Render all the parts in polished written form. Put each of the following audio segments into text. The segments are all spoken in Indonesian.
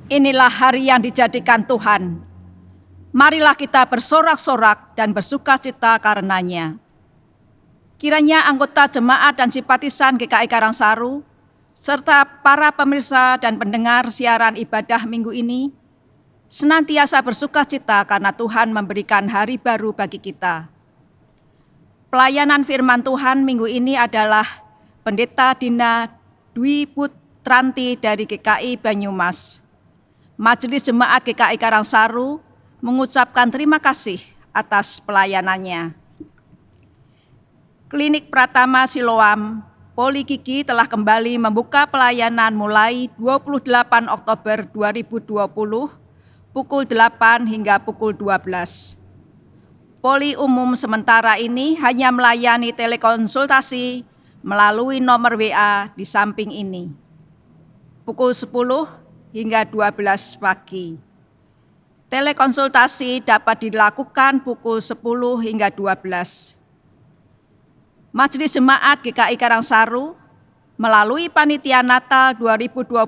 Inilah hari yang dijadikan Tuhan. Marilah kita bersorak-sorak dan bersukacita karenanya. Kiranya anggota jemaat dan simpatisan GKI Karangsaru, serta para pemirsa dan pendengar siaran ibadah minggu ini, senantiasa bersukacita karena Tuhan memberikan hari baru bagi kita. Pelayanan firman Tuhan minggu ini adalah Pendeta Dina Dwi Putranti dari GKI Banyumas. Majelis Jemaat GKI Karangsaru mengucapkan terima kasih atas pelayanannya. Klinik Pratama Siloam Poli Gigi telah kembali membuka pelayanan mulai 28 Oktober 2020 pukul 8 hingga pukul 12. Poli umum sementara ini hanya melayani telekonsultasi melalui nomor WA di samping ini. Pukul 10 hingga 12 pagi. Telekonsultasi dapat dilakukan pukul 10 hingga 12. Majelis Jemaat GKI Karangsaru melalui Panitia Natal 2020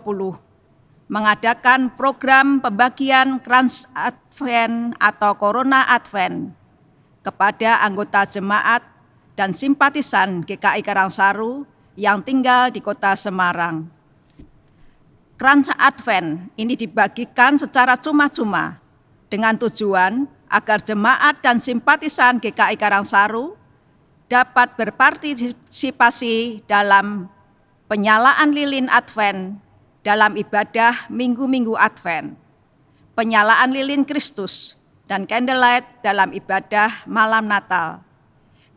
mengadakan program pembagian Krans Advent atau Corona Advent kepada anggota jemaat dan simpatisan GKI Karangsaru yang tinggal di Kota Semarang. Krans Advent ini dibagikan secara cuma-cuma dengan tujuan agar jemaat dan simpatisan GKI Karangsaru dapat berpartisipasi dalam penyalaan lilin Advent dalam ibadah minggu-minggu Advent, penyalaan lilin Kristus, dan candlelight dalam ibadah malam Natal,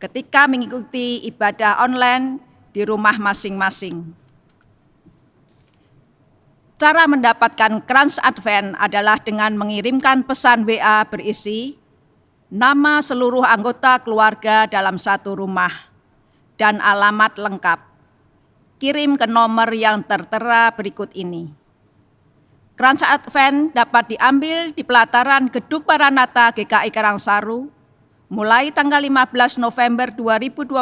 ketika mengikuti ibadah online di rumah masing-masing. Cara mendapatkan Krans Advent adalah dengan mengirimkan pesan WA berisi nama seluruh anggota keluarga dalam satu rumah dan alamat lengkap. Kirim ke nomor yang tertera berikut ini. Krans Advent dapat diambil di pelataran Gedung Maranatha GKI Karangsaru mulai tanggal 15 November 2020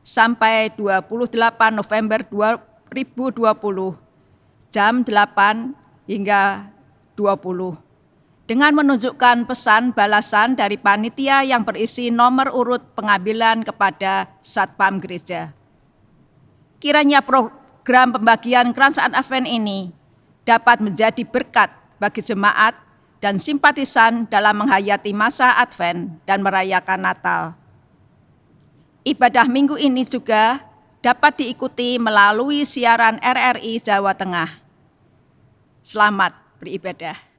sampai 28 November 2020 jam 8 hingga 20 dengan menunjukkan pesan balasan dari panitia yang berisi nomor urut pengambilan kepada Satpam Gereja. Kiranya program pembagian Krans Advent ini dapat menjadi berkat bagi jemaat dan simpatisan dalam menghayati masa Advent dan merayakan Natal. Ibadah minggu ini juga dapat diikuti melalui siaran RRI Jawa Tengah. Selamat beribadah.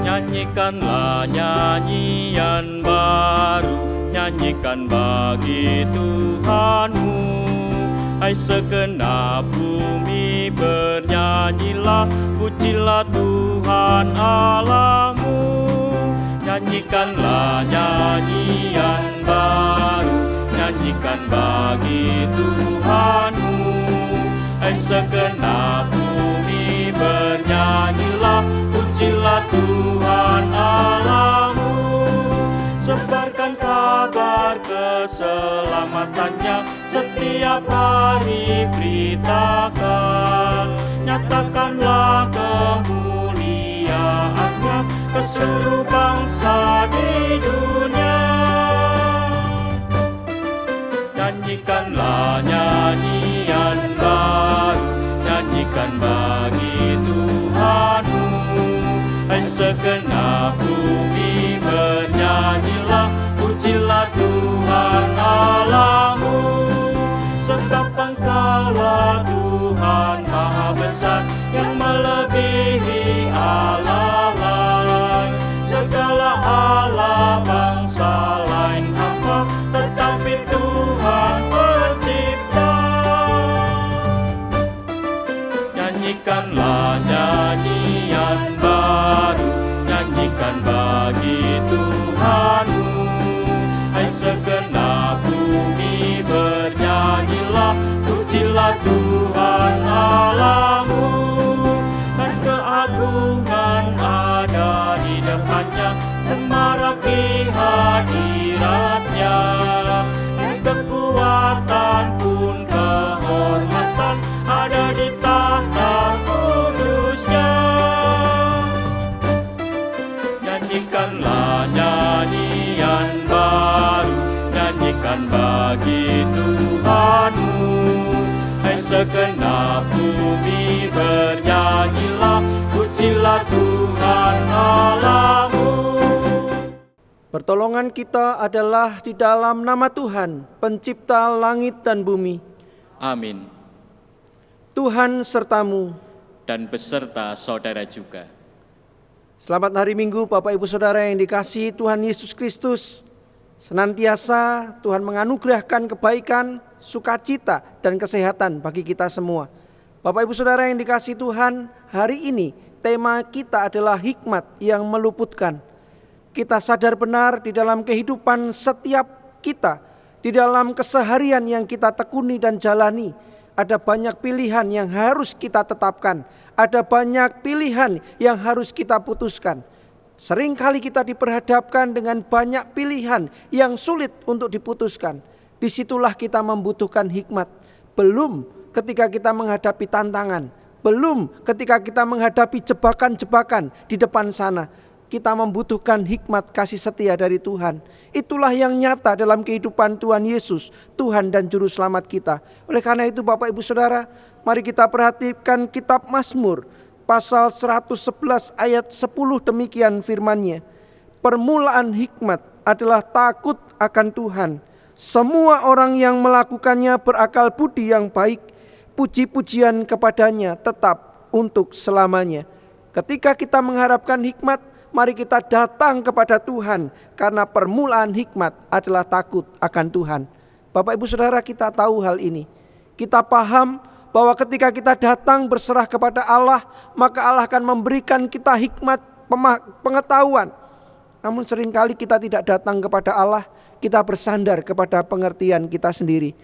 Nyanyikanlah nyanyian baru, nyanyikan bagi Tuhanmu. Hai segenap bumi bernyanyilah, pujilah Tuhan Allahmu. Nyanyikanlah nyanyian baru, nyanyikan bagi Tuhanmu. Hai segenap bumi bernyanyilah, pujilah Tuhan Allahmu. Sebarkan kabar keselamatannya, setiap hari beritakan. Nyatakanlah kemuliaannya ke seluruh bangsa di dunia. Nyanyikanlah nyanyian baru, nyanyikan bagi Tuhanmu. segenap bumi bernyanyilah, pujilah Tuhan Allahmu. Sebab Engkaulah Tuhan Maha Besar, yang melebihi Allah lain. Segala Allah bangsa lain apa, tetapi Tuhan pencipta. Nyanyikanlah nyanyian baru, nyanyikan bagi Tuhanmu. Hai segenap bumi bernyanyilah, pujilah Tuhan Allahmu. Dan keagungan ada di depannya, semaraki hadiratnya. Dan kekuatan pun kehormatan ada di tahta kudusnya. Nyanyikanlah nyanyian baru, nyanyikan bagi Tuhanmu. Hai segenap bumi bernyanyilah, pujilah Tuhan Allahmu. Pertolongan kita adalah di dalam nama Tuhan, pencipta langit dan bumi. Amin. Tuhan sertamu. Dan beserta saudara juga. Selamat hari Minggu Bapak Ibu Saudara yang dikasihi Tuhan Yesus Kristus. Senantiasa Tuhan menganugerahkan kebaikan, sukacita, dan kesehatan bagi kita semua. Bapak Ibu Saudara yang dikasihi Tuhan, hari ini tema kita adalah hikmat yang meluputkan. Kita sadar benar di dalam kehidupan setiap kita, di dalam keseharian yang kita tekuni dan jalani, ada banyak pilihan yang harus kita tetapkan, ada banyak pilihan yang harus kita putuskan. Seringkali kita diperhadapkan dengan banyak pilihan yang sulit untuk diputuskan. Disitulah kita membutuhkan hikmat. Belum ketika kita menghadapi tantangan, belum ketika kita menghadapi jebakan-jebakan di depan sana. Kita membutuhkan hikmat kasih setia dari Tuhan. Itulah yang nyata dalam kehidupan Tuhan Yesus, Tuhan dan Juru Selamat kita. Oleh karena itu Bapak Ibu Saudara, mari kita perhatikan kitab Mazmur pasal 111 ayat 10, demikian firman-Nya. Permulaan hikmat adalah takut akan Tuhan. Semua orang yang melakukannya berakal budi yang baik. Puji-pujian kepadanya tetap untuk selamanya. Ketika kita mengharapkan hikmat, mari kita datang kepada Tuhan, karena permulaan hikmat adalah takut akan Tuhan. Bapak Ibu Saudara, kita tahu hal ini. Kita paham bahwa ketika kita datang berserah kepada Allah, maka Allah akan memberikan kita hikmat pengetahuan. Namun seringkali kita tidak datang kepada Allah, kita bersandar kepada pengertian kita sendiri.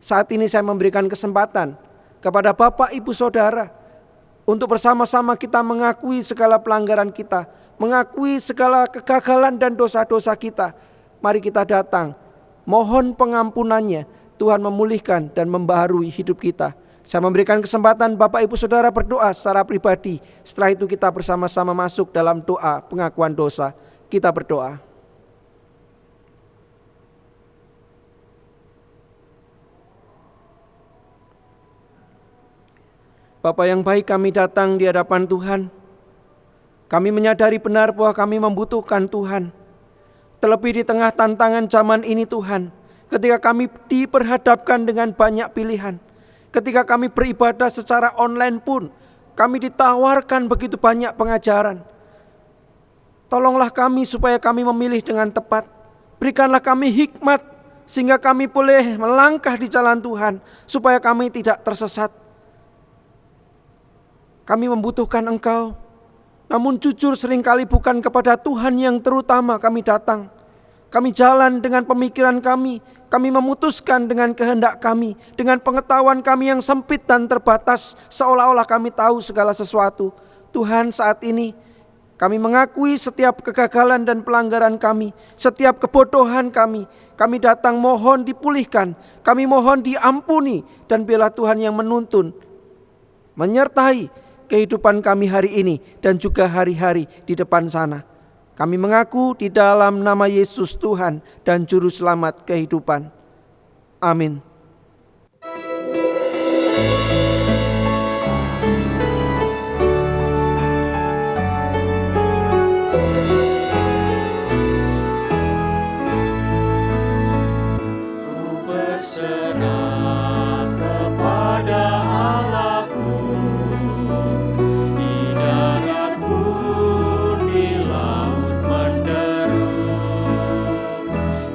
Saat ini saya memberikan kesempatan kepada Bapak Ibu Saudara untuk bersama-sama kita mengakui segala pelanggaran kita, mengakui segala kegagalan dan dosa-dosa kita. Mari kita datang, mohon pengampunannya. Tuhan memulihkan dan membaharui hidup kita. Saya memberikan kesempatan Bapak Ibu Saudara berdoa secara pribadi. Setelah itu kita bersama-sama masuk dalam doa pengakuan dosa. Kita berdoa. Bapa yang baik, kami datang di hadapan Tuhan. Kami menyadari benar bahwa kami membutuhkan Tuhan. Terlebih di tengah tantangan zaman ini Tuhan, ketika kami diperhadapkan dengan banyak pilihan, ketika kami beribadah secara online pun, kami ditawarkan begitu banyak pengajaran. Tolonglah kami supaya kami memilih dengan tepat. Berikanlah kami hikmat sehingga kami boleh melangkah di jalan Tuhan, supaya kami tidak tersesat. Kami membutuhkan Engkau. Namun jujur seringkali bukan kepada Tuhan yang terutama kami datang. Kami jalan dengan pemikiran kami memutuskan dengan kehendak kami, dengan pengetahuan kami yang sempit dan terbatas, seolah-olah kami tahu segala sesuatu. Tuhan, saat ini kami mengakui setiap kegagalan dan pelanggaran kami, setiap kebodohan kami. Kami datang mohon dipulihkan, kami mohon diampuni, dan biarlah Tuhan yang menuntun, menyertai kehidupan kami hari ini dan juga hari-hari di depan sana. Kami mengaku di dalam nama Yesus Tuhan dan Juru Selamat kehidupan. Amin. berserah kepada Allahku. Di darat pun di laut menderu,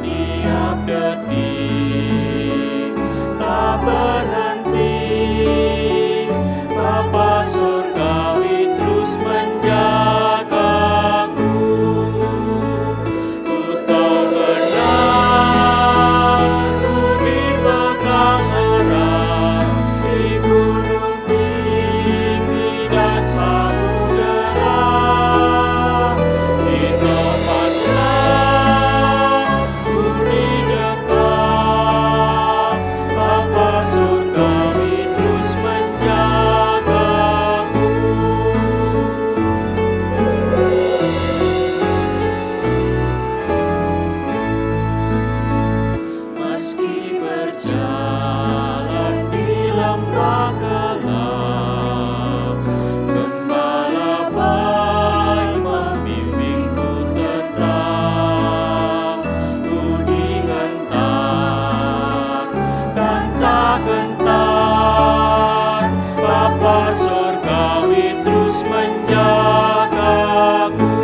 tiap detik tak berhenti. Bapa surgawi terus menjagaku. Ku tahu benar, ku dipegang erat di gunung tinggi dan samudera. Di tempatlah ku didekat, Bapa surgawi terus menjagaku. Meski berjalan di lembah gelap, Gembala baik membimbingku tetap. Ku dihantar dan tak gentar, Bapa surgawi terus menjagaku.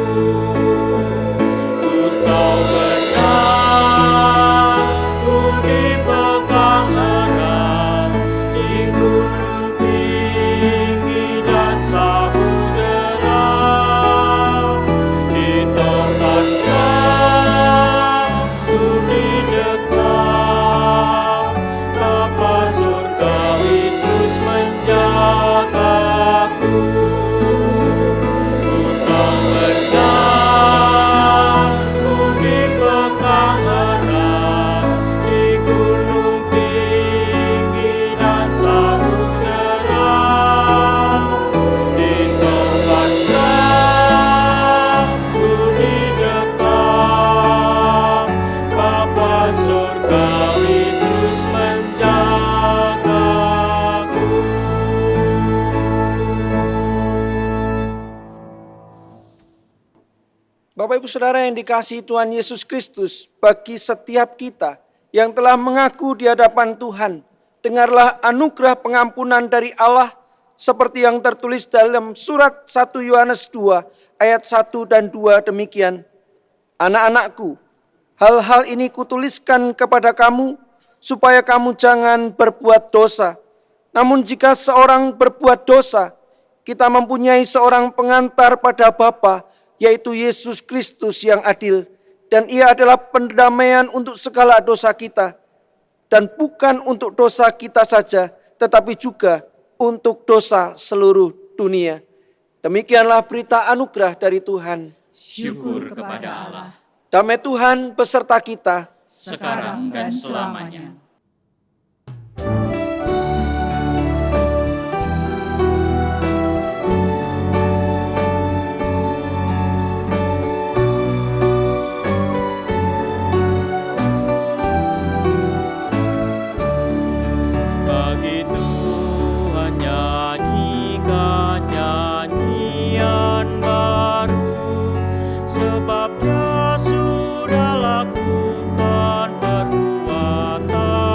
Ku tahu benar, ku dipegang erat di gunung tinggi dan samudera. Di tempatlah ku didekat, Bapa surgawi terus menjagaku. Ku tahu benar, ku dipegang erat di gunung tinggi dan samudera. Di tempatlah ku didekat, Bapa surgawi terus menjagaku. Bapak Ibu Saudara yang dikasihi Tuhan Yesus Kristus, bagi setiap kita yang telah mengaku di hadapan Tuhan, dengarlah anugerah pengampunan dari Allah seperti yang tertulis dalam surat 1 Yohanes 2 ayat 1 dan 2 demikian. Anak-anakku, hal-hal ini kutuliskan kepada kamu supaya kamu jangan berbuat dosa. Namun jika seorang berbuat dosa, kita mempunyai seorang pengantar pada Bapa, yaitu Yesus Kristus yang adil. Dan ia adalah pendamaian untuk segala dosa kita. Dan bukan untuk dosa kita saja, tetapi juga untuk dosa seluruh dunia. Demikianlah berita anugerah dari Tuhan. Syukur kepada Allah, Damai Tuhan beserta kita. sekarang dan selamanya. Bagi Tuhan nyanyikan nyanyian baru, sebab Dia sudah lakukan perbuatan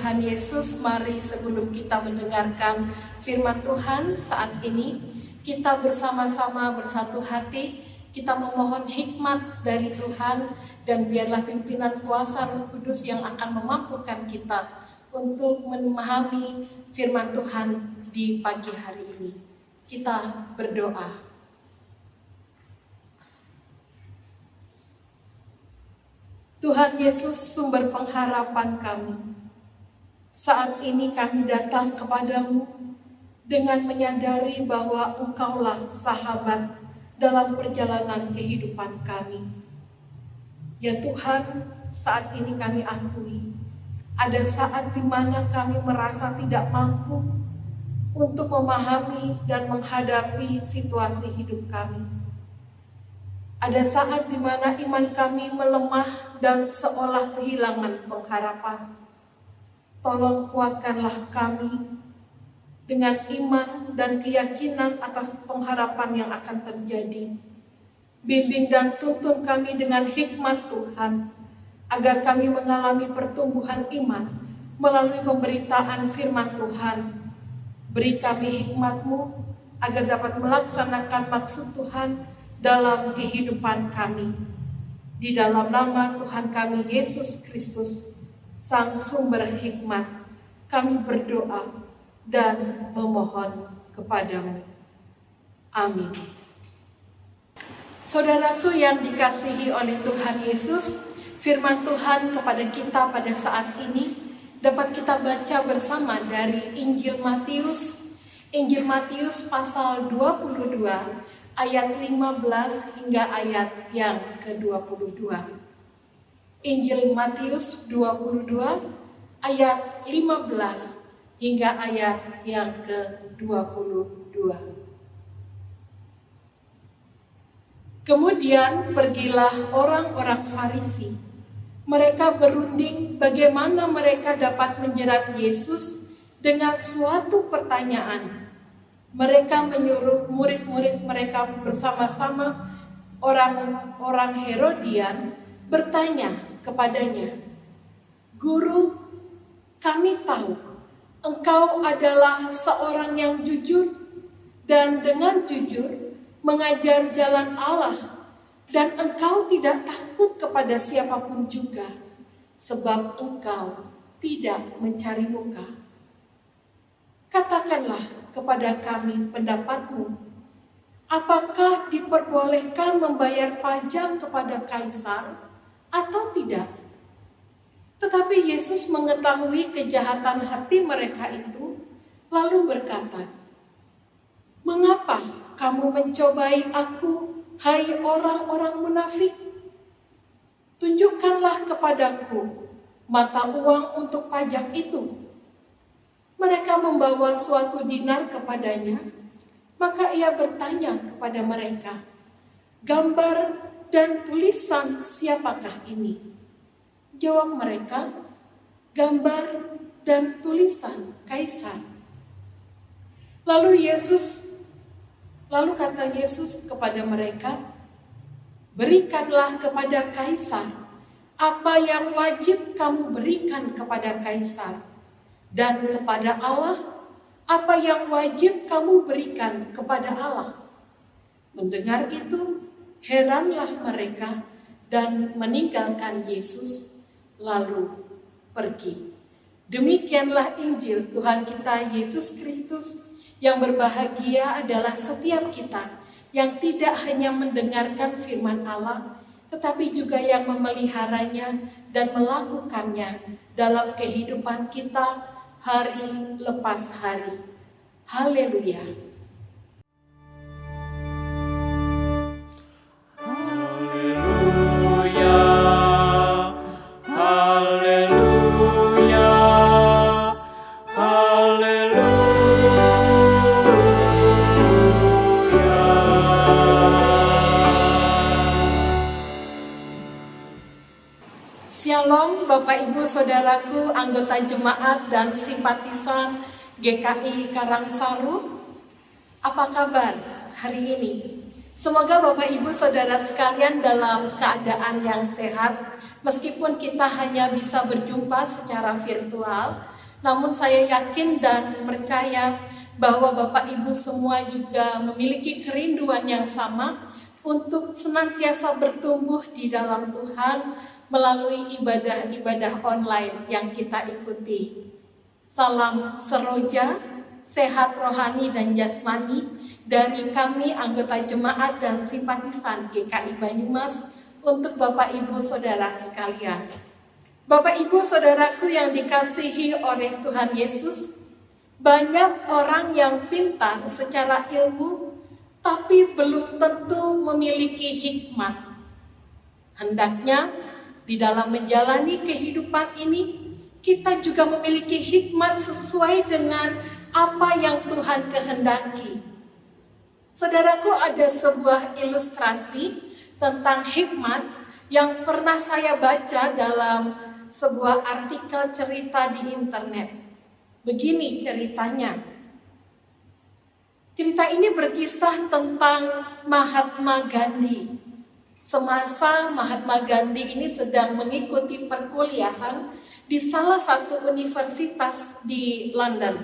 Tuhan Yesus, mari sebelum kita mendengarkan firman Tuhan saat ini, kita bersama-sama bersatu hati, kita memohon hikmat dari Tuhan, dan biarlah pimpinan kuasa Roh Kudus yang akan memampukan kita untuk memahami firman Tuhan di pagi hari ini. Kita berdoa. Tuhan Yesus, sumber pengharapan kami, saat ini kami datang kepadamu dengan menyadari bahwa Engkaulah sahabat dalam perjalanan kehidupan kami. Ya Tuhan, saat ini kami akui, ada saat di mana kami merasa tidak mampu untuk memahami dan menghadapi situasi hidup kami. Ada saat di mana iman kami melemah dan seolah kehilangan pengharapan. Tolong kuatkanlah kami dengan iman dan keyakinan atas pengharapan yang akan terjadi. Bimbing dan tuntun kami dengan hikmat Tuhan, agar kami mengalami pertumbuhan iman melalui pemberitaan firman Tuhan. Beri kami hikmat-Mu agar dapat melaksanakan maksud Tuhan dalam kehidupan kami. Di dalam nama Tuhan kami Yesus Kristus, Sang Sumber Hikmat, kami berdoa dan memohon kepadamu. Amin. Saudaraku yang dikasihi oleh Tuhan Yesus, firman Tuhan kepada kita pada saat ini dapat kita baca bersama dari Injil Matius pasal 22 ayat 15 hingga ayat yang ke-22. Injil Matius 22 ayat 15 hingga ayat yang ke-22. Kemudian pergilah orang-orang Farisi. Mereka berunding bagaimana mereka dapat menjerat Yesus dengan suatu pertanyaan. Mereka menyuruh murid-murid mereka bersama-sama orang-orang Herodian bertanya kepadanya, "Guru, kami tahu Engkau adalah seorang yang jujur dan dengan jujur mengajar jalan Allah, dan Engkau tidak takut kepada siapapun juga, sebab Engkau tidak mencari muka. Katakanlah kepada kami pendapat-Mu, apakah diperbolehkan membayar pajak kepada Kaisar atau tidak?" Tetapi Yesus mengetahui kejahatan hati mereka itu, lalu berkata, "Mengapa kamu mencobai aku, hai orang-orang munafik? Tunjukkanlah kepadaku mata uang untuk pajak itu." Mereka membawa suatu dinar kepadanya, maka ia bertanya kepada mereka, "Gambar dan tulisan siapakah ini?" Jawab mereka, "Gambar dan tulisan Kaisar." Lalu kata Yesus kepada mereka, "Berikanlah kepada Kaisar apa yang wajib kamu berikan kepada Kaisar, dan kepada Allah apa yang wajib kamu berikan kepada Allah." Mendengar itu, heranlah mereka dan meninggalkan Yesus lalu pergi. Demikianlah Injil Tuhan kita Yesus Kristus. Yang berbahagia adalah setiap kita yang tidak hanya mendengarkan firman Allah, tetapi juga yang memeliharanya dan melakukannya dalam kehidupan kita hari lepas hari. Haleluya. Shalom Bapak Ibu Saudaraku, anggota jemaat dan simpatisan GKI Karangsaru. Apa kabar hari ini? Semoga Bapak Ibu Saudara sekalian dalam keadaan yang sehat. Meskipun kita hanya bisa berjumpa secara virtual, Namun saya yakin dan percaya bahwa Bapak Ibu semua juga memiliki kerinduan yang sama untuk senantiasa bertumbuh di dalam Tuhan melalui ibadah-ibadah online yang kita ikuti. Salam seroja, sehat rohani dan jasmani dari kami anggota jemaat dan simpatisan GKI Banyumas untuk Bapak Ibu Saudara sekalian. Bapak Ibu Saudaraku yang dikasihi oleh Tuhan Yesus, banyak orang yang pintar secara ilmu tapi belum tentu memiliki hikmat. Hendaknya di dalam menjalani kehidupan ini kita juga memiliki hikmat sesuai dengan apa yang Tuhan kehendaki. Saudaraku, ada sebuah ilustrasi tentang hikmat yang pernah saya baca dalam sebuah artikel cerita di internet. Begini ceritanya. Cerita ini berkisah tentang Mahatma Gandhi. Semasa Mahatma Gandhi ini sedang mengikuti perkuliahan di salah satu universitas di London.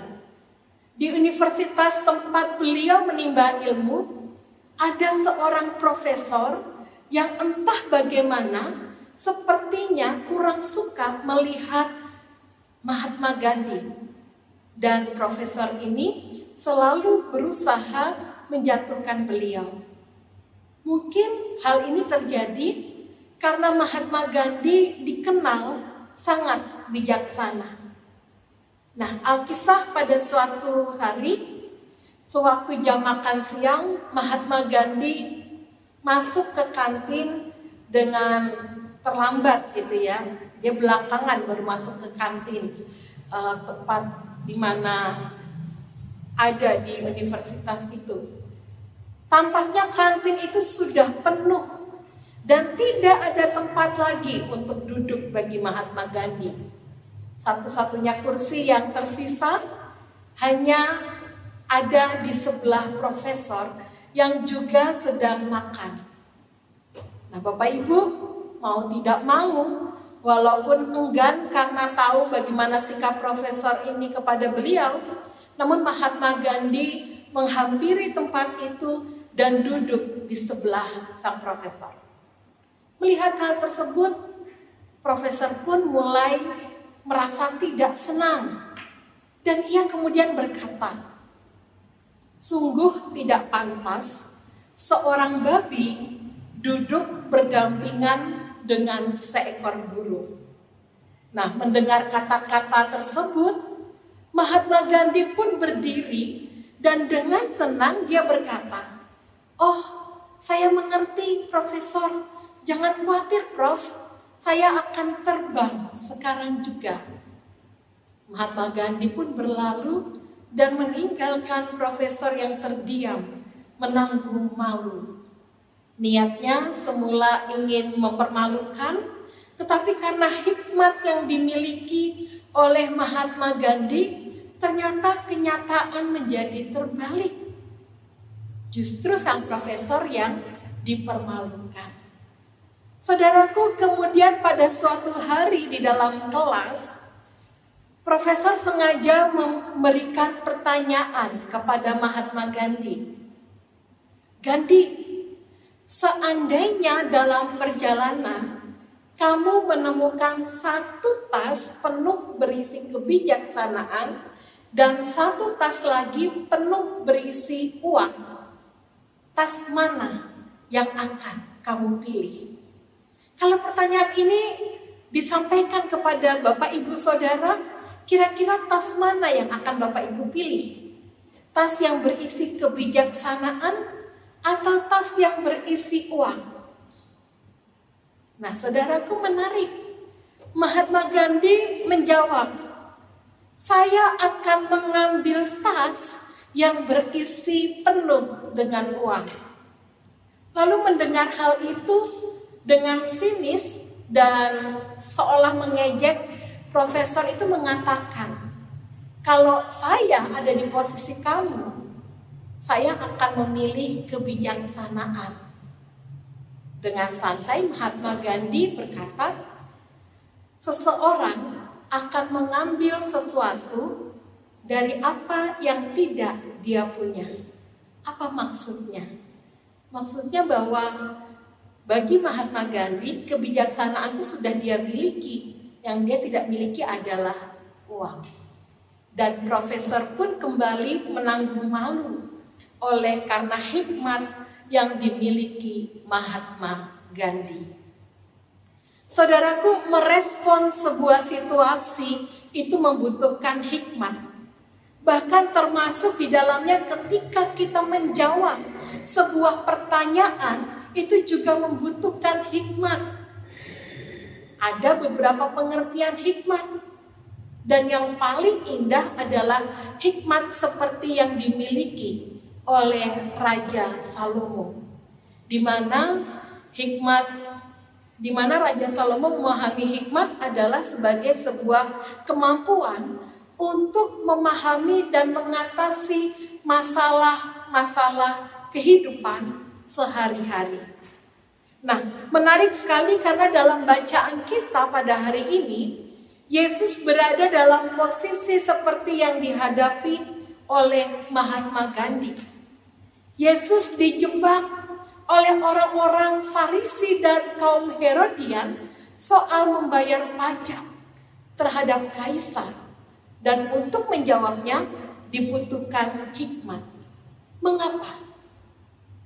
Di universitas tempat beliau menimba ilmu, ada seorang profesor yang entah bagaimana sepertinya kurang suka melihat Mahatma Gandhi. Dan profesor ini selalu berusaha menjatuhkan beliau. Mungkin hal ini terjadi karena Mahatma Gandhi dikenal sangat bijaksana. Nah, Alkisah pada suatu hari, sewaktu jam makan siang, Mahatma Gandhi masuk ke kantin dengan terlambat gitu ya. Dia belakangan baru masuk ke kantin tempat di mana ada di universitas itu. Tampaknya kantin itu sudah penuh dan tidak ada tempat lagi untuk duduk bagi Mahatma Gandhi. Satu-satunya kursi yang tersisa hanya ada di sebelah profesor yang juga sedang makan. Nah, Bapak Ibu, mau tidak mau, walaupun enggan karena tahu bagaimana sikap profesor ini kepada beliau, namun Mahatma Gandhi menghampiri tempat itu dan duduk di sebelah sang profesor. Melihat hal tersebut, profesor pun mulai merasa tidak senang. Dan ia kemudian berkata, "Sungguh tidak pantas seorang babi duduk berdampingan dengan seekor burung." Nah, mendengar kata-kata tersebut, Mahatma Gandhi pun berdiri dan dengan tenang dia berkata, "Oh, saya mengerti, Profesor. Jangan khawatir, Prof. Saya akan terbang sekarang juga." Mahatma Gandhi pun berlalu dan meninggalkan profesor yang terdiam, menanggung malu. Niatnya semula ingin mempermalukan, tetapi karena hikmat yang dimiliki oleh Mahatma Gandhi, ternyata kenyataan menjadi terbalik. Justru sang profesor yang dipermalukan. Saudaraku, kemudian pada suatu hari di dalam kelas, profesor sengaja memberikan pertanyaan kepada Mahatma Gandhi. "Gandhi, seandainya dalam perjalanan kamu menemukan satu tas penuh berisi kebijaksanaan dan satu tas lagi penuh berisi uang, tas mana yang akan kamu pilih?" Kalau pertanyaan ini disampaikan kepada Bapak Ibu Saudara, kira-kira tas mana yang akan Bapak Ibu pilih? Tas yang berisi kebijaksanaan atau tas yang berisi uang? Nah, saudaraku, menarik. Mahatma Gandhi menjawab, "Saya akan mengambil tas yang berisi penuh dengan uang." Lalu mendengar hal itu, dengan sinis dan seolah mengejek, profesor itu mengatakan, "Kalau saya ada di posisi kamu, saya akan memilih kebijaksanaan." Dengan santai Mahatma Gandhi berkata, "Seseorang akan mengambil sesuatu dari apa yang tidak dia punya. Apa maksudnya? Maksudnya bahwa bagi Mahatma Gandhi, kebijaksanaan itu sudah dia miliki. Yang dia tidak miliki adalah uang. Dan profesor pun kembali menanggung malu oleh karena hikmat yang dimiliki Mahatma Gandhi. Saudaraku, merespon sebuah situasi itu membutuhkan hikmat. Bahkan termasuk di dalamnya ketika kita menjawab sebuah pertanyaan, itu juga membutuhkan hikmat. Ada beberapa pengertian hikmat. Dan yang paling indah adalah hikmat seperti yang dimiliki oleh Raja Salomo. Di mana Raja Salomo memahami hikmat adalah sebagai sebuah kemampuan untuk memahami dan mengatasi masalah-masalah kehidupan sehari-hari. Nah, menarik sekali karena dalam bacaan kita pada hari ini, Yesus berada dalam posisi seperti yang dihadapi oleh Mahatma Gandhi. Yesus dijebak oleh orang-orang Farisi dan kaum Herodian soal membayar pajak terhadap kaisar. Dan untuk menjawabnya dibutuhkan hikmat. Mengapa?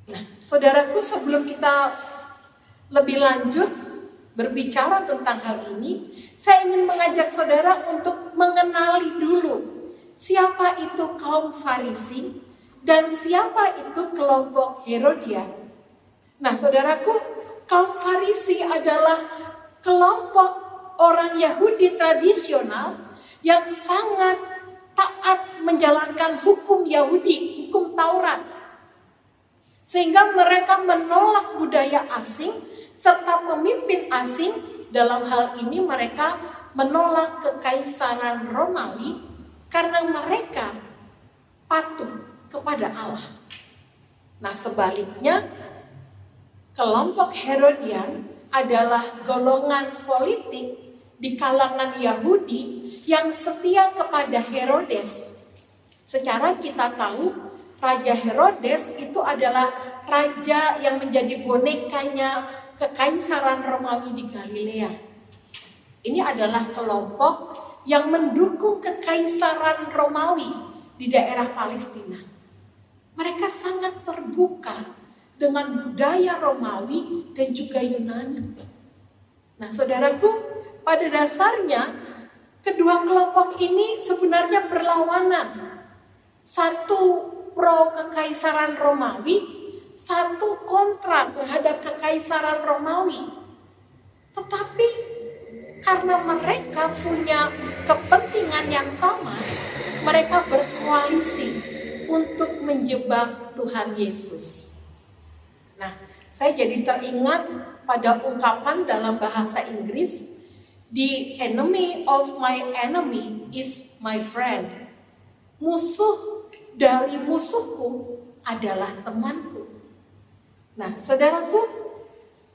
Nah, saudaraku, sebelum kita lebih lanjut berbicara tentang hal ini, saya ingin mengajak saudara untuk mengenali dulu siapa itu kaum Farisi dan siapa itu kelompok Herodian. Nah, saudaraku, kaum Farisi adalah kelompok orang Yahudi tradisional yang sangat taat menjalankan hukum Yahudi, hukum Taurat. Sehingga mereka menolak budaya asing serta pemimpin asing. Dalam hal ini mereka menolak kekaisaran Romawi karena mereka patuh kepada Allah. Nah, sebaliknya kelompok Herodian adalah golongan politik di kalangan Yahudi yang setia kepada Herodes. Secara kita tahu Raja Herodes itu adalah raja yang menjadi bonekanya kekaisaran Romawi di Galilea. Ini adalah kelompok yang mendukung kekaisaran Romawi di daerah Palestina. Mereka sangat terbuka dengan budaya Romawi dan juga Yunani. Nah, saudaraku, pada dasarnya kedua kelompok ini sebenarnya berlawanan. Satu pro kekaisaran Romawi, satu kontra terhadap kekaisaran Romawi. Tetapi karena mereka punya kepentingan yang sama, mereka berkoalisi untuk menjebak Tuhan Yesus. Nah, saya jadi teringat pada ungkapan dalam bahasa Inggris, "The enemy of my enemy is my friend." Musuh dari musuhku adalah temanku. Nah, saudaraku,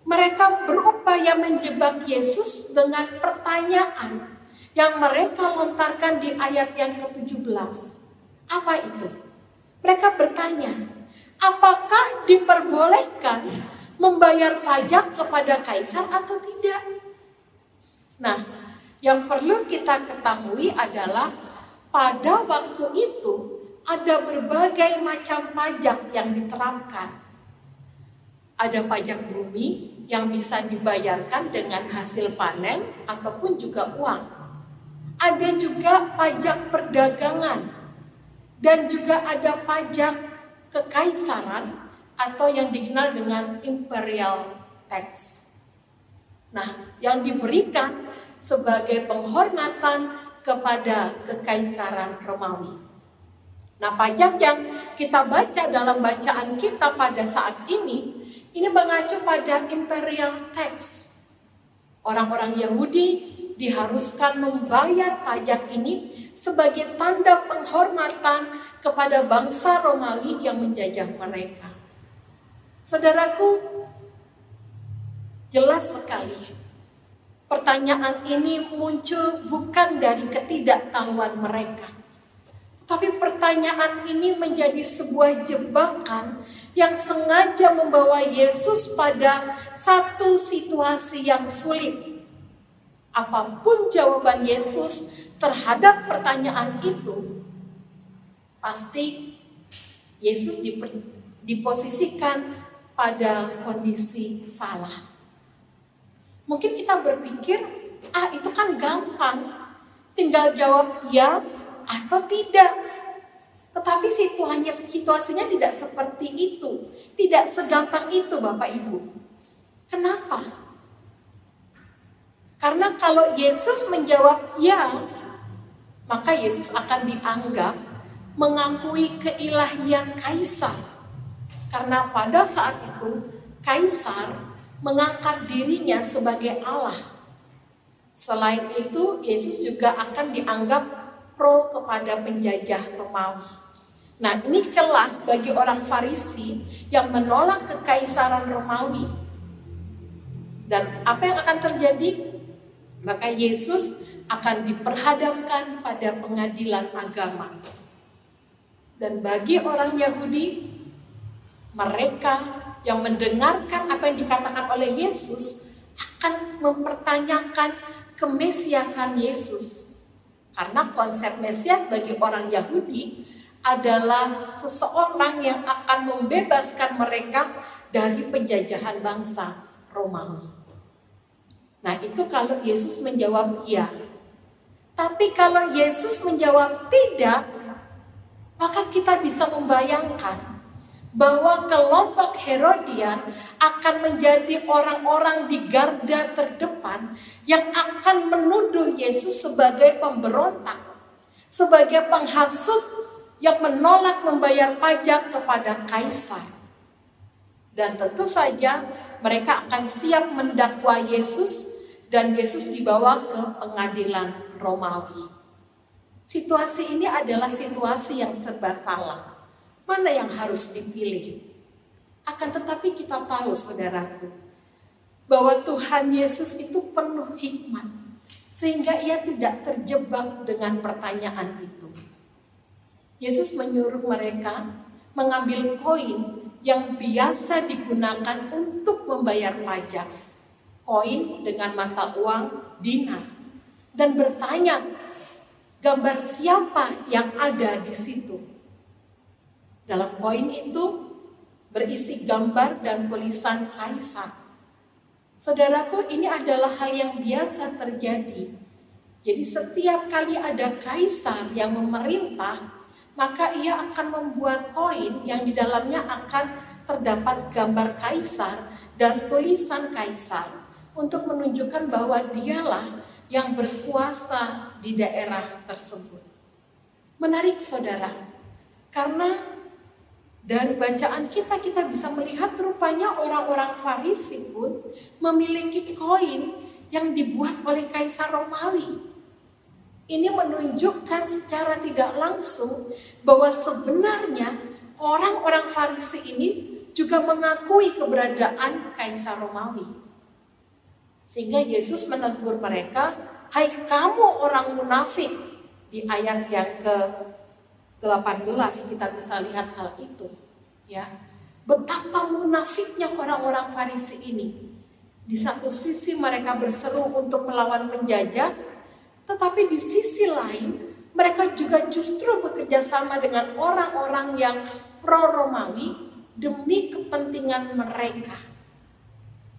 mereka berupaya menjebak Yesus dengan pertanyaan yang mereka lontarkan di ayat yang ke-17. Apa itu? Mereka bertanya, apakah diperbolehkan membayar pajak kepada kaisar atau tidak? Nah, yang perlu kita ketahui adalah pada waktu itu ada berbagai macam pajak yang diterapkan. Ada pajak bumi yang bisa dibayarkan dengan hasil panen ataupun juga uang. Ada juga pajak perdagangan dan juga ada pajak kekaisaran atau yang dikenal dengan imperial tax. Nah, yang diberikan sebagai penghormatan kepada kekaisaran Romawi. Nah, pajak yang kita baca dalam bacaan kita pada saat ini mengacu pada imperial tax. Orang-orang Yahudi diharuskan membayar pajak ini sebagai tanda penghormatan kepada bangsa Romawi yang menjajah mereka. Saudaraku, jelas sekali Pertanyaan ini muncul bukan dari ketidaktahuan mereka, tapi pertanyaan ini menjadi sebuah jebakan yang sengaja membawa Yesus pada satu situasi yang sulit. Apapun jawaban Yesus terhadap pertanyaan itu, pasti Yesus diposisikan pada kondisi salah. Mungkin kita berpikir, itu kan gampang, tinggal jawab ya atau tidak. Tetapi situasinya tidak seperti itu, tidak segampang itu Bapak Ibu. Kenapa? Karena kalau Yesus menjawab ya, maka Yesus akan dianggap mengakui keilahian Kaisar. Karena pada saat itu Kaisar mengangkat dirinya sebagai Allah. Selain itu, Yesus juga akan dianggap pro kepada penjajah Romawi. Nah, ini celah bagi orang Farisi yang menolak kekaisaran Romawi. Dan apa yang akan terjadi? Maka Yesus akan diperhadapkan pada pengadilan agama. Dan bagi orang Yahudi, mereka yang mendengarkan apa yang dikatakan oleh Yesus akan mempertanyakan kemesiasan Yesus. Karena konsep Mesias bagi orang Yahudi adalah seseorang yang akan membebaskan mereka dari penjajahan bangsa Romawi. Nah, itu kalau Yesus menjawab iya. Tapi kalau Yesus menjawab tidak, maka kita bisa membayangkan bahwa kelompok Herodian akan menjadi orang-orang di garda terdepan yang akan menuduh Yesus sebagai pemberontak, sebagai penghasut yang menolak membayar pajak kepada Kaisar. Dan tentu saja mereka akan siap mendakwa Yesus dan Yesus dibawa ke pengadilan Romawi. Situasi ini adalah situasi yang serba salah. Mana yang harus dipilih? Akan tetapi kita tahu, saudaraku, bahwa Tuhan Yesus itu penuh hikmat, sehingga ia tidak terjebak dengan pertanyaan itu. Yesus menyuruh mereka mengambil koin yang biasa digunakan untuk membayar pajak, koin dengan mata uang dinar, dan bertanya, gambar siapa yang ada di situ? Dalam koin itu berisi gambar dan tulisan Kaisar. Saudaraku, ini adalah hal yang biasa terjadi. Jadi setiap kali ada Kaisar yang memerintah, maka ia akan membuat koin yang di dalamnya akan terdapat gambar Kaisar dan tulisan Kaisar untuk menunjukkan bahwa dialah yang berkuasa di daerah tersebut. Menarik, saudara, karena dari bacaan kita bisa melihat rupanya orang-orang Farisi pun memiliki koin yang dibuat oleh Kaisar Romawi. Ini menunjukkan secara tidak langsung bahwa sebenarnya orang-orang Farisi ini juga mengakui keberadaan Kaisar Romawi. Sehingga Yesus menegur mereka, "Hai kamu orang munafik." Di ayat yang ke-18 kita bisa lihat hal itu, ya. Betapa munafiknya orang-orang Farisi ini. Di satu sisi mereka berseru untuk melawan penjajah, tetapi di sisi lain mereka juga justru bekerja sama dengan orang-orang yang pro-Romawi demi kepentingan mereka.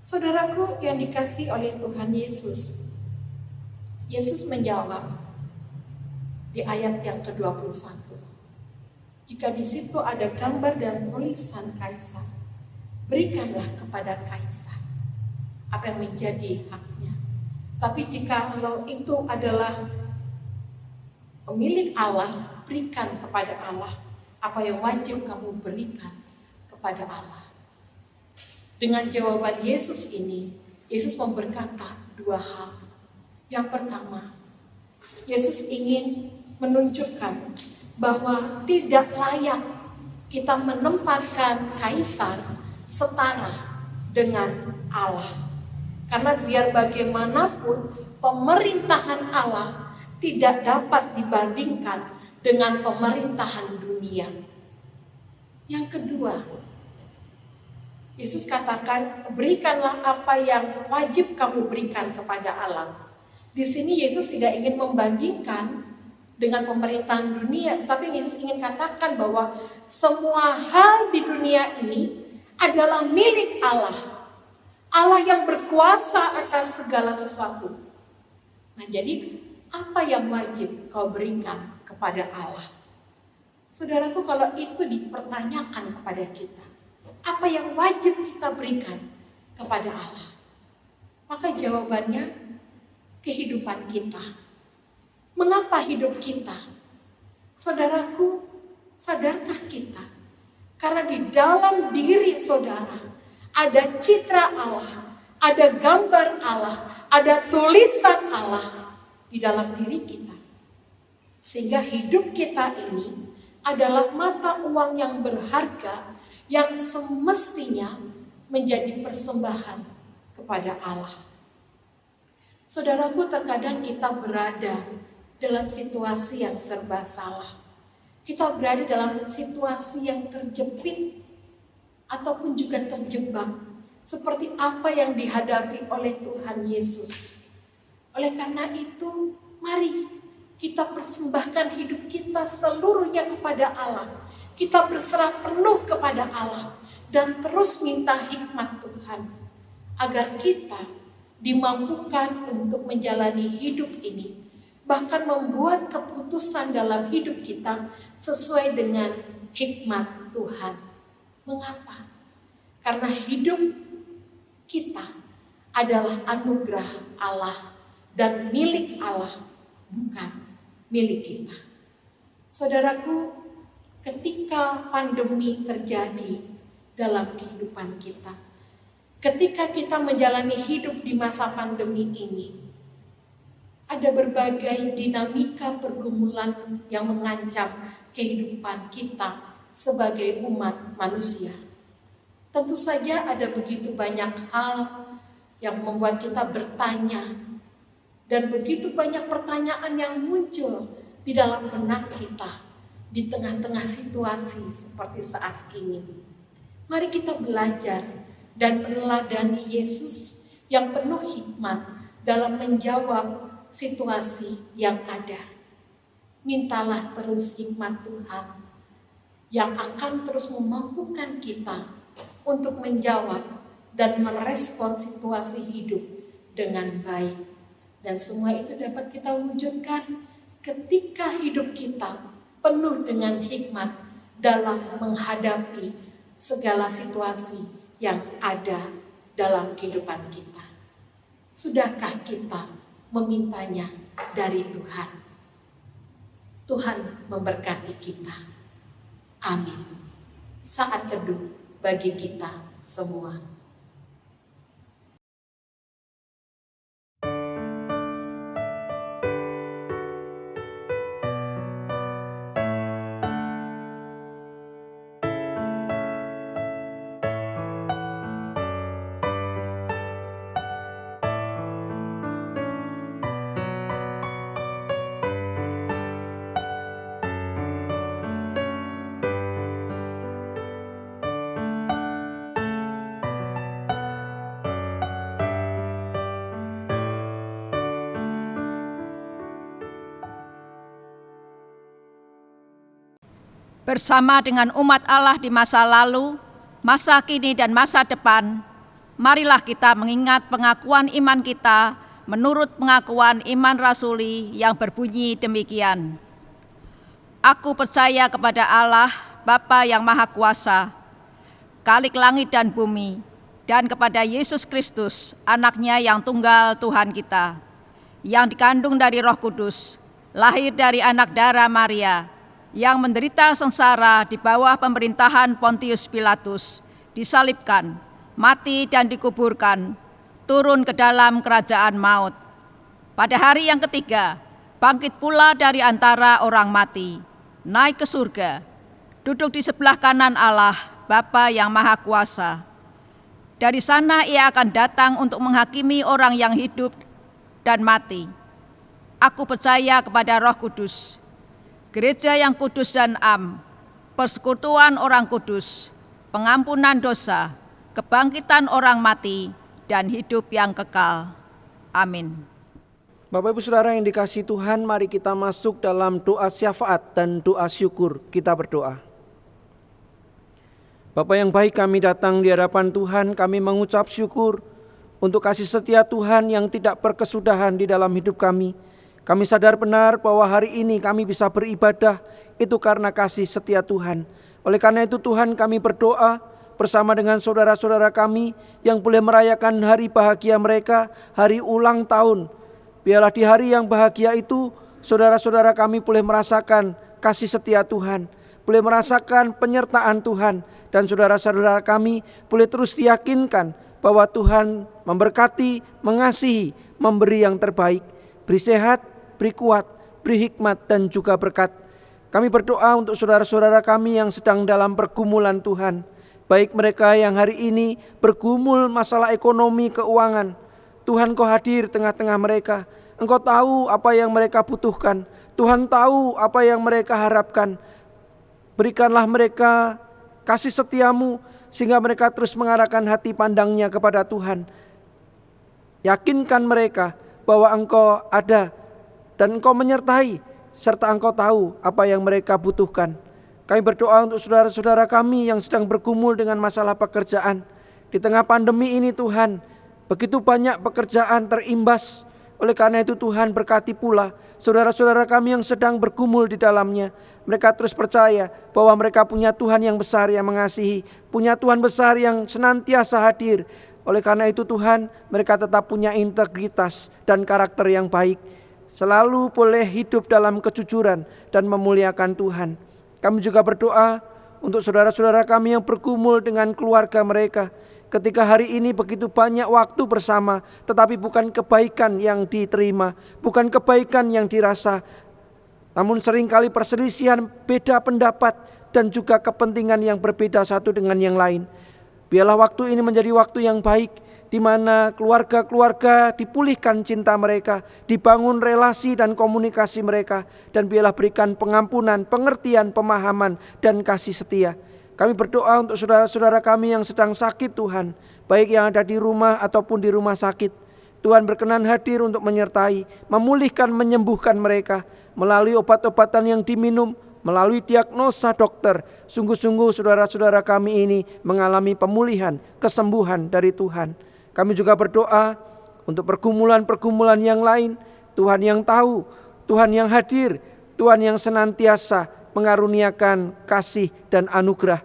Saudaraku yang dikasihi oleh Tuhan Yesus, Yesus menjawab di ayat yang ke-21. Jika di situ ada gambar dan tulisan Kaisar, berikanlah kepada Kaisar apa yang menjadi haknya. Tapi jika itu adalah milik Allah, berikan kepada Allah apa yang wajib kamu berikan kepada Allah. Dengan jawaban Yesus ini, Yesus memberkata dua hal. Yang pertama, Yesus ingin menunjukkan bahwa tidak layak kita menempatkan Kaisar setara dengan Allah. Karena biar bagaimanapun pemerintahan Allah tidak dapat dibandingkan dengan pemerintahan dunia. Yang kedua, Yesus katakan, berikanlah apa yang wajib kamu berikan kepada Allah. Di sini Yesus tidak ingin membandingkan dengan pemerintahan dunia, tapi Yesus ingin katakan bahwa semua hal di dunia ini adalah milik Allah. Allah yang berkuasa atas segala sesuatu. Nah, jadi apa yang wajib kau berikan kepada Allah? Saudaraku, kalau itu dipertanyakan kepada kita, apa yang wajib kita berikan kepada Allah? Maka jawabannya kehidupan kita. Mengapa hidup kita? Saudaraku, sadarkah kita? Karena di dalam diri saudara ada citra Allah, ada gambar Allah, ada tulisan Allah di dalam diri kita. Sehingga hidup kita ini adalah mata uang yang berharga yang semestinya menjadi persembahan kepada Allah. Saudaraku, terkadang kita berada dalam situasi yang serba salah. Kita berada dalam situasi yang terjepit ataupun juga terjebak, seperti apa yang dihadapi oleh Tuhan Yesus. Oleh karena itu, mari kita persembahkan hidup kita seluruhnya kepada Allah. Kita berserah penuh kepada Allah dan terus minta hikmat Tuhan agar kita dimampukan untuk menjalani hidup ini, bahkan membuat keputusan dalam hidup kita sesuai dengan hikmat Tuhan. Mengapa? Karena hidup kita adalah anugerah Allah dan milik Allah, bukan milik kita. Saudaraku, ketika pandemi terjadi dalam kehidupan kita, ketika kita menjalani hidup di masa pandemi ini, ada berbagai dinamika pergumulan yang mengancam kehidupan kita sebagai umat manusia. Tentu saja ada begitu banyak hal yang membuat kita bertanya, dan begitu banyak pertanyaan yang muncul di dalam benak kita di tengah-tengah situasi seperti saat ini. Mari kita belajar dan meneladani Yesus yang penuh hikmat dalam menjawab situasi yang ada. Mintalah terus hikmat Tuhan yang akan terus memampukan kita untuk menjawab dan merespon situasi hidup dengan baik. Dan semua itu dapat kita wujudkan ketika hidup kita penuh dengan hikmat dalam menghadapi segala situasi yang ada dalam kehidupan kita. Sudahkah kita memintanya dari Tuhan? Tuhan memberkati kita. Amin. Saat teduh bagi kita semua. Bersama dengan umat Allah di masa lalu, masa kini dan masa depan, marilah kita mengingat pengakuan iman kita menurut pengakuan iman rasuli yang berbunyi demikian. Aku percaya kepada Allah, Bapa yang Maha Kuasa, Khalik langit dan bumi, dan kepada Yesus Kristus, anaknya yang tunggal Tuhan kita, yang dikandung dari Roh Kudus, lahir dari anak darah Maria, yang menderita sengsara di bawah pemerintahan Pontius Pilatus, disalibkan, mati dan dikuburkan, turun ke dalam kerajaan maut. Pada hari yang ketiga, bangkit pula dari antara orang mati, naik ke surga, duduk di sebelah kanan Allah, Bapa yang Maha Kuasa. Dari sana ia akan datang untuk menghakimi orang yang hidup dan mati. Aku percaya kepada Roh Kudus, gereja yang kudus dan am, persekutuan orang kudus, pengampunan dosa, kebangkitan orang mati, dan hidup yang kekal. Amin. Bapak Ibu Saudara yang dikasihi Tuhan, mari kita masuk dalam doa syafaat dan doa syukur. Kita berdoa. Bapa yang baik, kami datang di hadapan Tuhan, kami mengucap syukur untuk kasih setia Tuhan yang tidak berkesudahan di dalam hidup kami. Kami sadar benar bahwa hari ini kami bisa beribadah, itu karena kasih setia Tuhan. Oleh karena itu Tuhan, kami berdoa bersama dengan saudara-saudara kami yang boleh merayakan hari bahagia mereka, hari ulang tahun. Biarlah di hari yang bahagia itu, saudara-saudara kami boleh merasakan kasih setia Tuhan, boleh merasakan penyertaan Tuhan, dan saudara-saudara kami boleh terus diyakinkan bahwa Tuhan memberkati, mengasihi, memberi yang terbaik, beri sehat, beri kuat, beri hikmat, dan juga berkat. Kami berdoa untuk saudara-saudara kami yang sedang dalam pergumulan Tuhan, baik mereka yang hari ini bergumul masalah ekonomi, keuangan. Tuhan, Kau hadir tengah-tengah mereka. Engkau tahu apa yang mereka butuhkan. Tuhan tahu apa yang mereka harapkan. Berikanlah mereka kasih setiamu sehingga mereka terus mengarahkan hati pandangnya kepada Tuhan. Yakinkan mereka bahwa Engkau ada dan Engkau menyertai, serta Engkau tahu apa yang mereka butuhkan. Kami berdoa untuk saudara-saudara kami yang sedang bergumul dengan masalah pekerjaan. Di tengah pandemi ini Tuhan, begitu banyak pekerjaan terimbas. Oleh karena itu Tuhan, berkati pula saudara-saudara kami yang sedang bergumul di dalamnya. Mereka terus percaya bahwa mereka punya Tuhan yang besar yang mengasihi, punya Tuhan besar yang senantiasa hadir. Oleh karena itu Tuhan, mereka tetap punya integritas dan karakter yang baik, selalu boleh hidup dalam kejujuran dan memuliakan Tuhan. Kami juga berdoa untuk saudara-saudara kami yang bergumul dengan keluarga mereka. Ketika hari ini begitu banyak waktu bersama, tetapi bukan kebaikan yang diterima, bukan kebaikan yang dirasa, namun seringkali perselisihan, beda pendapat, dan juga kepentingan yang berbeda satu dengan yang lain. Biarlah waktu ini menjadi waktu yang baik, di mana keluarga-keluarga dipulihkan cinta mereka, dibangun relasi dan komunikasi mereka, dan biarlah berikan pengampunan, pengertian, pemahaman, dan kasih setia. Kami berdoa untuk saudara-saudara kami yang sedang sakit Tuhan, baik yang ada di rumah ataupun di rumah sakit. Tuhan berkenan hadir untuk menyertai, memulihkan, menyembuhkan mereka melalui obat-obatan yang diminum, melalui diagnosa dokter. Sungguh-sungguh saudara-saudara kami ini mengalami pemulihan, kesembuhan dari Tuhan. Kami juga berdoa untuk pergumulan-pergumulan yang lain. Tuhan yang tahu, Tuhan yang hadir, Tuhan yang senantiasa mengaruniakan kasih dan anugerah.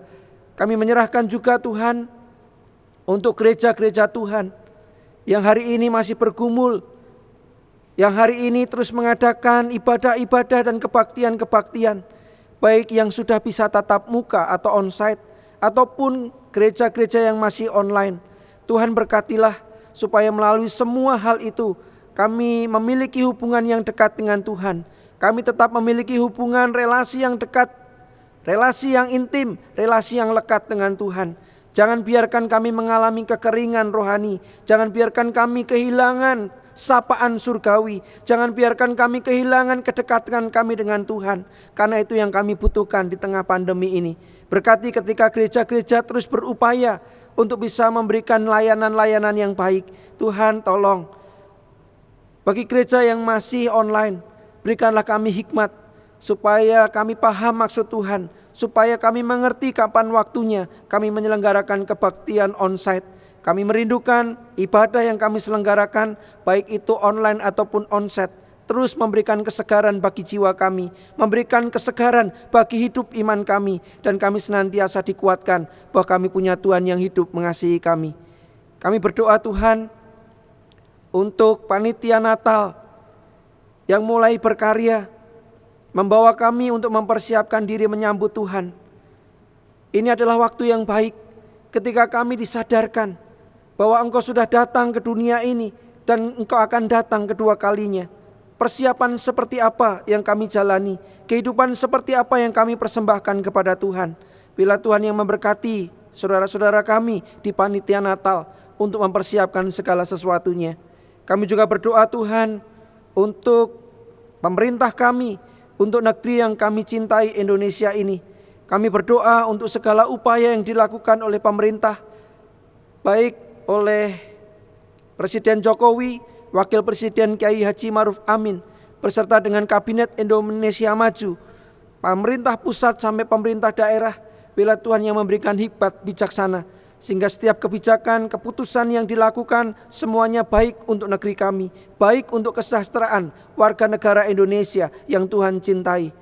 Kami menyerahkan juga Tuhan untuk gereja-gereja Tuhan yang hari ini masih bergumul, yang hari ini terus mengadakan ibadah-ibadah dan kebaktian-kebaktian, baik yang sudah bisa tatap muka atau onsite, ataupun gereja-gereja yang masih online. Tuhan berkatilah supaya melalui semua hal itu kami memiliki hubungan yang dekat dengan Tuhan. Kami tetap memiliki hubungan relasi yang dekat, relasi yang intim, relasi yang lekat dengan Tuhan. Jangan biarkan kami mengalami kekeringan rohani. Jangan biarkan kami kehilangan sapaan surgawi. Jangan biarkan kami kehilangan kedekatan kami dengan Tuhan. Karena itu yang kami butuhkan di tengah pandemi ini. Berkati ketika gereja-gereja terus berupaya untuk bisa memberikan layanan-layanan yang baik. Tuhan tolong, bagi gereja yang masih online, berikanlah kami hikmat supaya kami paham maksud Tuhan, supaya kami mengerti kapan waktunya kami menyelenggarakan kebaktian onsite. Kami merindukan ibadah yang kami selenggarakan, baik itu online ataupun onsite, terus memberikan kesegaran bagi jiwa kami, memberikan kesegaran bagi hidup iman kami, dan kami senantiasa dikuatkan bahwa kami punya Tuhan yang hidup mengasihi kami. Kami berdoa Tuhan untuk panitia Natal yang mulai berkarya, membawa kami untuk mempersiapkan diri menyambut Tuhan. Ini adalah waktu yang baik ketika kami disadarkan bahwa Engkau sudah datang ke dunia ini dan Engkau akan datang kedua kalinya. Persiapan seperti apa yang kami jalani, kehidupan seperti apa yang kami persembahkan kepada Tuhan. Bila Tuhan yang memberkati saudara-saudara kami di panitia Natal untuk mempersiapkan segala sesuatunya. Kami juga berdoa Tuhan untuk pemerintah kami, untuk negeri yang kami cintai Indonesia ini. Kami berdoa untuk segala upaya yang dilakukan oleh pemerintah, baik oleh Presiden Jokowi, Wakil Presiden Kiai Haji Ma'ruf Amin, beserta dengan Kabinet Indonesia Maju, pemerintah pusat sampai pemerintah daerah. Bila Tuhan yang memberikan hikmat bijaksana, sehingga setiap kebijakan, keputusan yang dilakukan semuanya baik untuk negeri kami, baik untuk kesejahteraan warga negara Indonesia yang Tuhan cintai.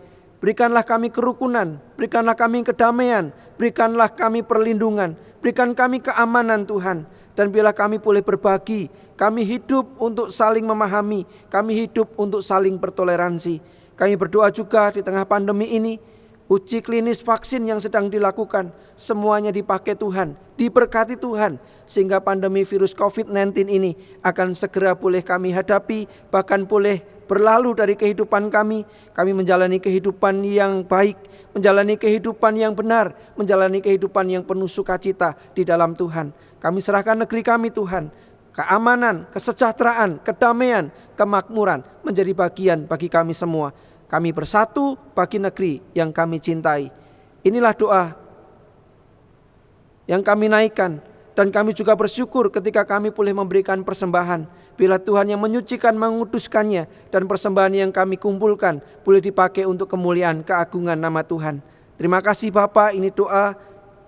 Berikanlah kami kerukunan, berikanlah kami kedamaian, berikanlah kami perlindungan, berikan kami keamanan Tuhan. Dan bila kami boleh berbagi, kami hidup untuk saling memahami, kami hidup untuk saling bertoleransi. Kami berdoa juga di tengah pandemi ini, uji klinis vaksin yang sedang dilakukan, semuanya dipakai Tuhan, diberkati Tuhan, sehingga pandemi virus COVID-19 ini akan segera boleh kami hadapi, bahkan boleh berlalu dari kehidupan kami. Kami menjalani kehidupan yang baik, menjalani kehidupan yang benar, menjalani kehidupan yang penuh sukacita di dalam Tuhan. Kami serahkan negeri kami Tuhan, keamanan, kesejahteraan, kedamaian, kemakmuran menjadi bagian bagi kami semua. Kami bersatu bagi negeri yang kami cintai. Inilah doa yang kami naikkan, dan kami juga bersyukur ketika kami boleh memberikan persembahan. Bila Tuhan yang menyucikan, menguduskannya, dan persembahan yang kami kumpulkan boleh dipakai untuk kemuliaan keagungan nama Tuhan. Terima kasih Bapa, ini doa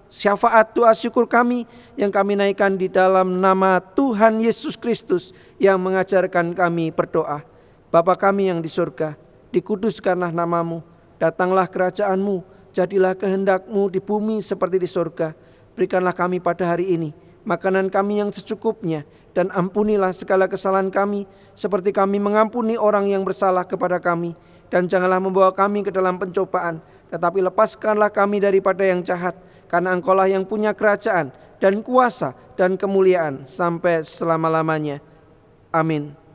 syafaat, doa syukur kami yang kami naikkan di dalam nama Tuhan Yesus Kristus yang mengajarkan kami berdoa. Bapa kami yang di surga, dikuduskanlah namamu, datanglah kerajaan-Mu, jadilah kehendak-Mu di bumi seperti di surga. Berikanlah kami pada hari ini makanan kami yang secukupnya, dan ampunilah segala kesalahan kami, seperti kami mengampuni orang yang bersalah kepada kami. Dan janganlah membawa kami ke dalam pencobaan, tetapi lepaskanlah kami daripada yang jahat, karena Engkau-lah yang punya kerajaan, dan kuasa, dan kemuliaan sampai selama-lamanya. Amin.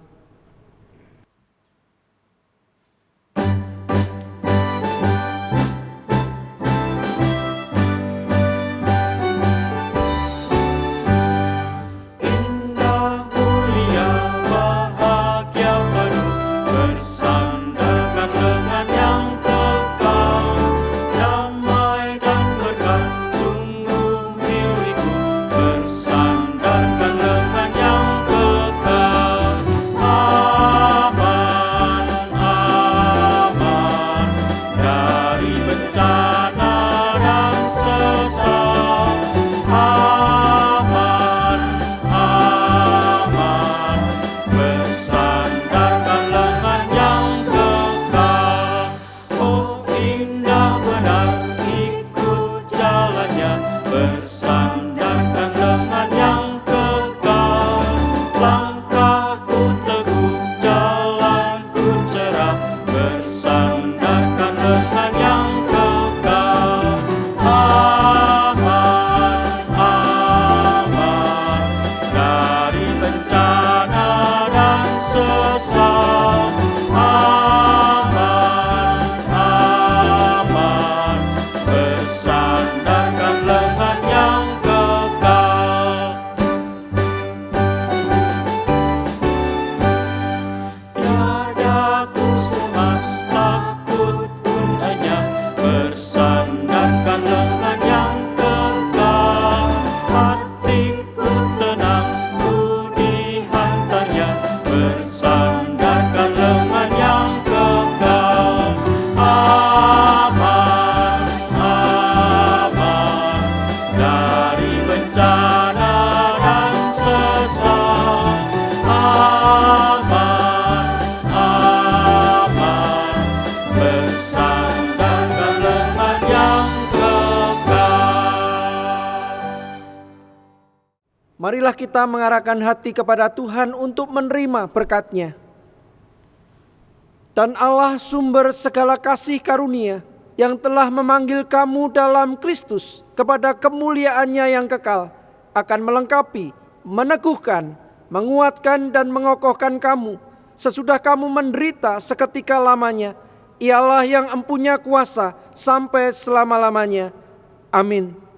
Marilah kita mengarahkan hati kepada Tuhan untuk menerima berkat-Nya. Dan Allah sumber segala kasih karunia yang telah memanggil kamu dalam Kristus kepada kemuliaan-Nya yang kekal, akan melengkapi, meneguhkan, menguatkan dan mengokohkan kamu sesudah kamu menderita seketika lamanya. Ialah yang empunya kuasa sampai selama-lamanya. Amin.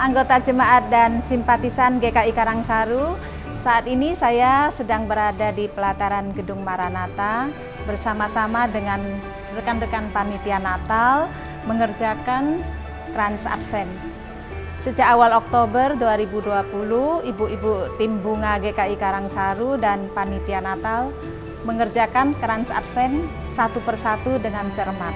anggota jemaat dan simpatisan GKI Karangsaru. Saat ini saya sedang berada di pelataran Gedung Maranatha bersama-sama dengan rekan-rekan panitia Natal mengerjakan Krans Advent. Sejak awal Oktober 2020, ibu-ibu tim bunga GKI Karangsaru dan panitia Natal mengerjakan Krans Advent satu persatu dengan cermat.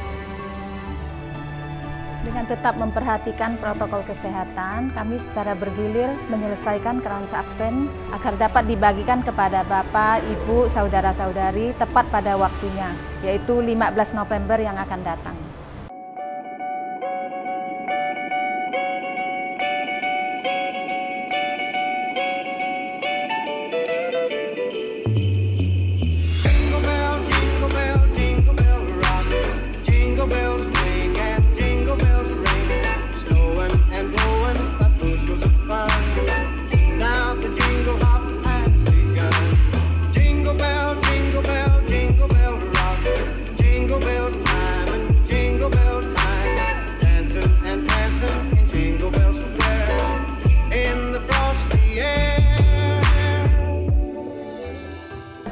Dengan tetap memperhatikan protokol kesehatan, kami secara bergilir menyelesaikan Krans Advent agar dapat dibagikan kepada Bapak, Ibu, Saudara-saudari tepat pada waktunya, yaitu 15 November yang akan datang.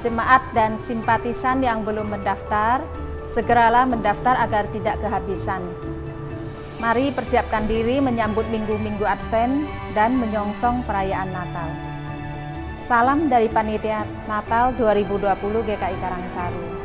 Jemaat dan simpatisan yang belum mendaftar, segeralah mendaftar agar tidak kehabisan. Mari persiapkan diri menyambut minggu-minggu Advent dan menyongsong perayaan Natal. Salam dari Panitia Natal 2020 GKI Karangsaru.